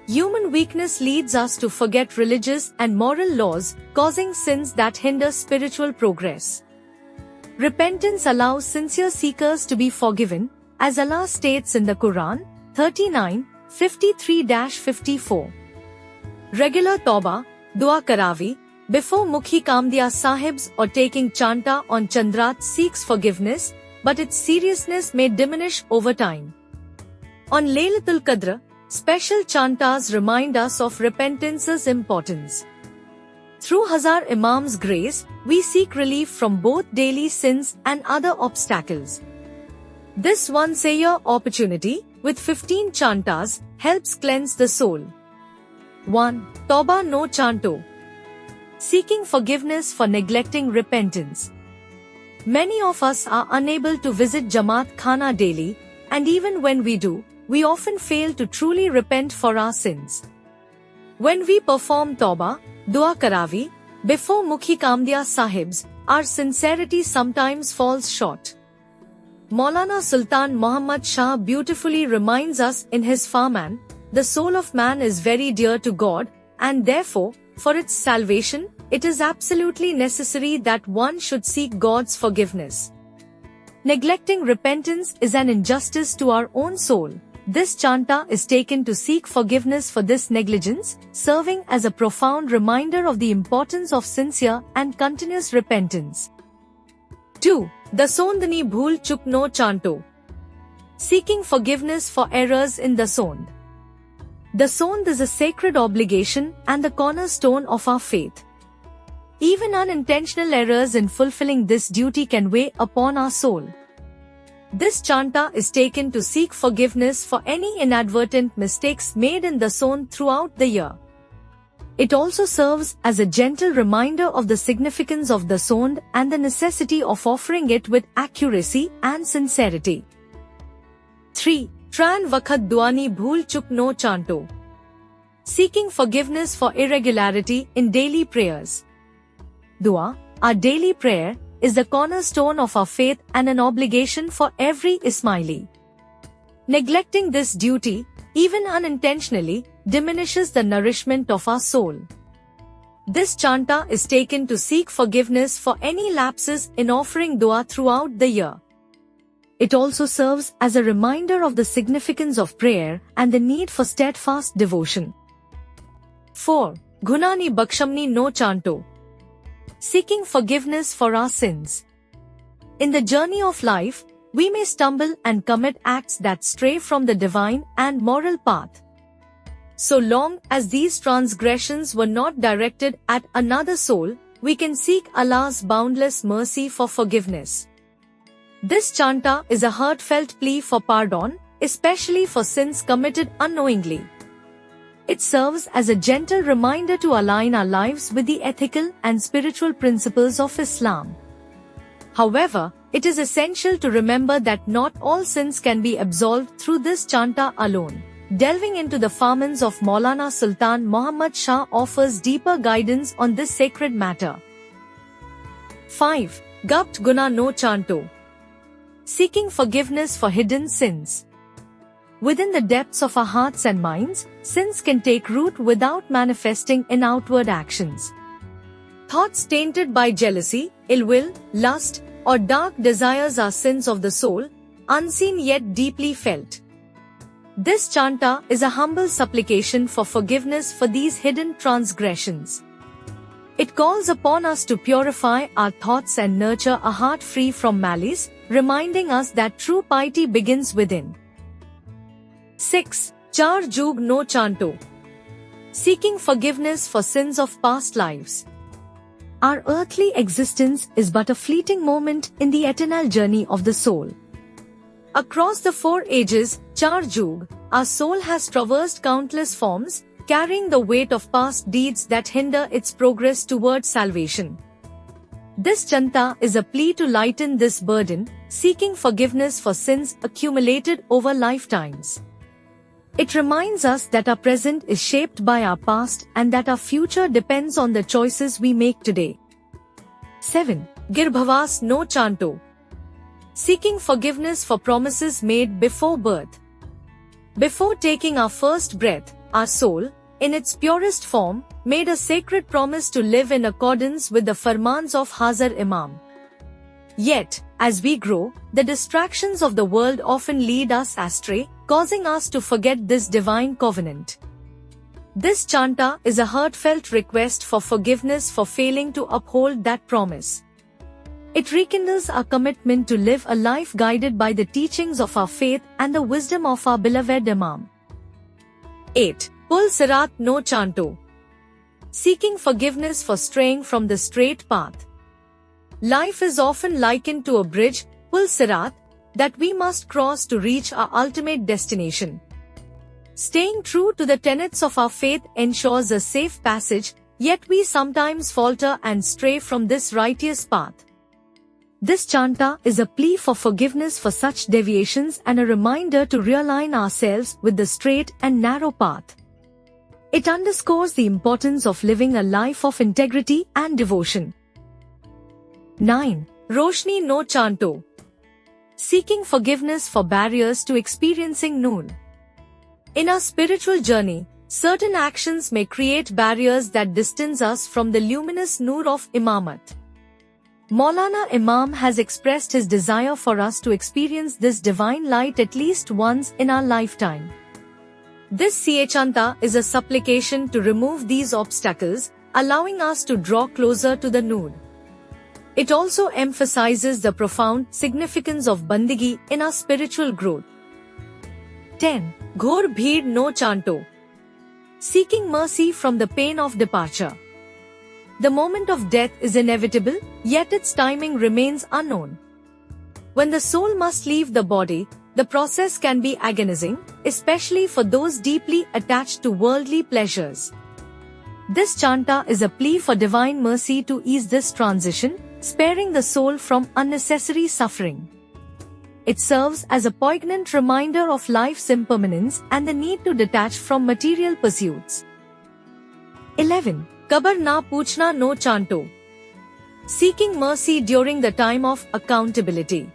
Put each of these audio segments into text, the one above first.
Human weakness leads us to forget religious and moral laws, causing sins that hinder spiritual progress. Repentance allows sincere seekers to be forgiven, as Allah states in the Quran, 39:53-54. Regular Tawbah, Dua Karavi, before Mukhi Kamdiya Sahibs or taking chanta on Chandrat seeks forgiveness, but its seriousness may diminish over time. On Laylatul Qadr, special chantas remind us of repentance's importance. Through Hazar Imam's grace, we seek relief from both daily sins and other obstacles. This once-a-year opportunity, with 15 chantas, helps cleanse the soul. 1. Tauba no chanto. Seeking forgiveness for neglecting repentance. Many of us are unable to visit Jamaat Khana daily, and even when we do, we often fail to truly repent for our sins. When we perform Tauba, Dua Karavi, before Mukhi Kamdiya Sahibs, our sincerity sometimes falls short. Maulana Sultan Muhammad Shah beautifully reminds us in his Farman, the soul of man is very dear to God, and therefore, for its salvation, it is absolutely necessary that one should seek God's forgiveness. Neglecting repentance is an injustice to our own soul. This chanta is taken to seek forgiveness for this negligence, serving as a profound reminder of the importance of sincere and continuous repentance. 2. Dasondani Bhool Chuk no Chanto. Seeking forgiveness for errors in Dasond. Dasond is a sacred obligation and the cornerstone of our faith. Even unintentional errors in fulfilling this duty can weigh upon our soul. This chanta is taken to seek forgiveness for any inadvertent mistakes made in Dasond throughout the year. It also serves as a gentle reminder of the significance of Dasond and the necessity of offering it with accuracy and sincerity. 3. Tran Vakhat Duani Bhool Chuk no Chanto. Seeking forgiveness for irregularity in daily prayers. Dua, our daily prayer, is the cornerstone of our faith and an obligation for every Ismaili. Neglecting this duty, even unintentionally, diminishes the nourishment of our soul. This chanta is taken to seek forgiveness for any lapses in offering dua throughout the year. It also serves as a reminder of the significance of prayer and the need for steadfast devotion. 4. Gunani Bakshamni no Chanto. Seeking forgiveness for our sins. In the journey of life, we may stumble and commit acts that stray from the divine and moral path. So long as these transgressions were not directed at another soul, we can seek Allah's boundless mercy for forgiveness. This chanta is a heartfelt plea for pardon, especially for sins committed unknowingly. It serves as a gentle reminder to align our lives with the ethical and spiritual principles of Islam. However, it is essential to remember that not all sins can be absolved through this chanta alone. Delving into the Farmans of Maulana Sultan Muhammad Shah offers deeper guidance on this sacred matter. 5. Gupt Guna no Chanto. Seeking forgiveness for hidden sins. Within the depths of our hearts and minds, sins can take root without manifesting in outward actions. Thoughts tainted by jealousy, ill will, lust, or dark desires are sins of the soul, unseen yet deeply felt. This chanta is a humble supplication for forgiveness for these hidden transgressions. It calls upon us to purify our thoughts and nurture a heart free from malice, reminding us that true piety begins within. 6. Char Jug no Chanto. Seeking forgiveness for sins of past lives. Our earthly existence is but a fleeting moment in the eternal journey of the soul. Across the 4 ages, Char Jug, our soul has traversed countless forms, carrying the weight of past deeds that hinder its progress towards salvation. This chanta is a plea to lighten this burden, seeking forgiveness for sins accumulated over lifetimes. It reminds us that our present is shaped by our past and that our future depends on the choices we make today. 7. Girbhavas no Chanto. Seeking forgiveness for promises made before birth. Before taking our first breath, our soul, in its purest form, made a sacred promise to live in accordance with the Farmans of Hazar Imam. Yet, as we grow, the distractions of the world often lead us astray, causing us to forget this divine covenant. This chanta is a heartfelt request for forgiveness for failing to uphold that promise. It rekindles our commitment to live a life guided by the teachings of our faith and the wisdom of our beloved Imam. 8. Pul Sirat no Chanto. Seeking forgiveness for straying from the straight path. Life is often likened to a bridge, Pul Sirat, that we must cross to reach our ultimate destination. Staying true to the tenets of our faith ensures a safe passage, yet we sometimes falter and stray from this righteous path. This chanta is a plea for forgiveness for such deviations and a reminder to realign ourselves with the straight and narrow path. It underscores the importance of living a life of integrity and devotion. 9. Roshni no Chanto. Seeking forgiveness for barriers to experiencing Noor. In our spiritual journey, certain actions may create barriers that distance us from the luminous Noor of Imamat. Maulana Imam has expressed his desire for us to experience this divine light at least once in our lifetime. This Chanta is a supplication to remove these obstacles, allowing us to draw closer to the Noor. It also emphasizes the profound significance of bandigi in our spiritual growth. 10. Ghor Bheed no Chanto. Seeking mercy from the pain of departure. The moment of death is inevitable, yet its timing remains unknown. When the soul must leave the body, the process can be agonizing, especially for those deeply attached to worldly pleasures. This chanta is a plea for divine mercy to ease this transition, sparing the soul from unnecessary suffering. It serves as a poignant reminder of life's impermanence and the need to detach from material pursuits. 11. Kabar na Puchna no Chanto. Seeking mercy during the time of accountability.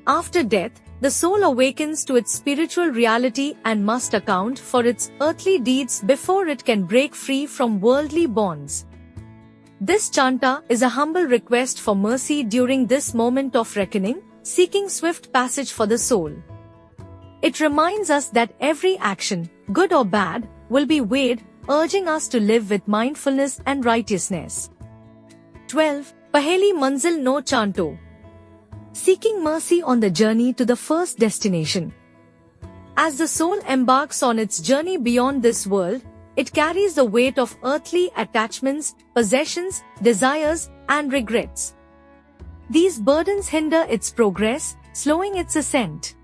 After death, the soul awakens to its spiritual reality and must account for its earthly deeds before it can break free from worldly bonds. This chanta is a humble request for mercy during this moment of reckoning, seeking swift passage for the soul. It reminds us that every action, good or bad, will be weighed, urging us to live with mindfulness and righteousness. 12. Paheli Manzil no Chanto. Seeking mercy on the journey to the first destination. As the soul embarks on its journey beyond this world, it carries the weight of earthly attachments, possessions, desires, and regrets. These burdens hinder its progress, slowing its ascent.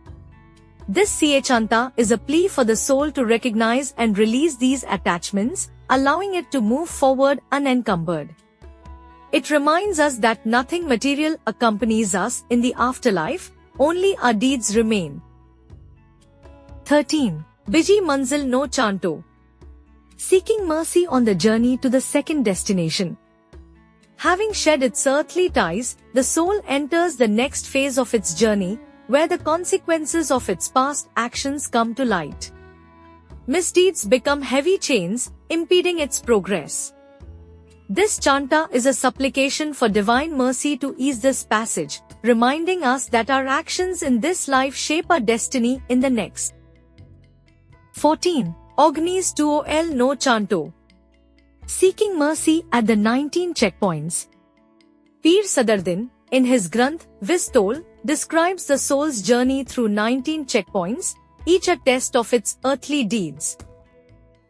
This Chanta is a plea for the soul to recognize and release these attachments, allowing it to move forward unencumbered. It reminds us that nothing material accompanies us in the afterlife, only our deeds remain. 13. Biji Manzil no Chanto. Seeking mercy on the journey to the second destination. Having shed its earthly ties, the soul enters the next phase of its journey, where the consequences of its past actions come to light. Misdeeds become heavy chains, impeding its progress. This chanta is a supplication for divine mercy to ease this passage, reminding us that our actions in this life shape our destiny in the next. 14. Ognis Tuol no Chanto. Seeking mercy at the 19 checkpoints. Pir Sadruddin, in his Granth, Vistol, describes the soul's journey through 19 checkpoints, each a test of its earthly deeds.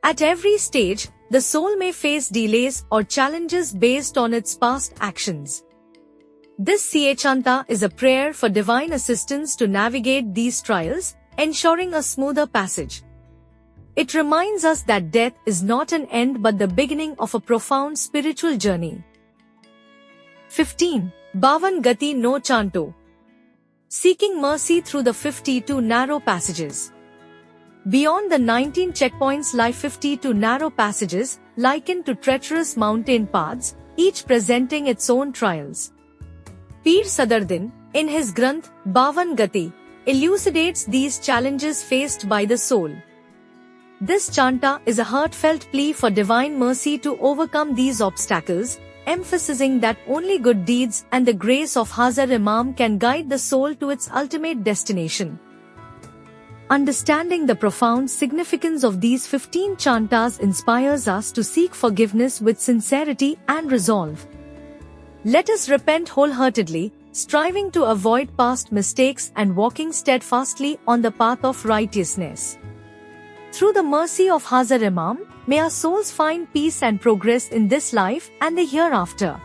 At every stage, the soul may face delays or challenges based on its past actions. This Chanta is a prayer for divine assistance to navigate these trials, ensuring a smoother passage. It reminds us that death is not an end but the beginning of a profound spiritual journey. 15. Bavan Gati no Chanto. Seeking mercy through the 52 narrow passages. Beyond the 19 checkpoints lie 52 narrow passages, likened to treacherous mountain paths, each presenting its own trials. Pir Sadruddin, in his Granth, Bavan Gati, elucidates these challenges faced by the soul. This chanta is a heartfelt plea for divine mercy to overcome these obstacles, emphasizing that only good deeds and the grace of Hazar Imam can guide the soul to its ultimate destination. Understanding the profound significance of these 15 chantas inspires us to seek forgiveness with sincerity and resolve. Let us repent wholeheartedly, striving to avoid past mistakes and walking steadfastly on the path of righteousness. Through the mercy of Hazar Imam, may our souls find peace and progress in this life and the hereafter.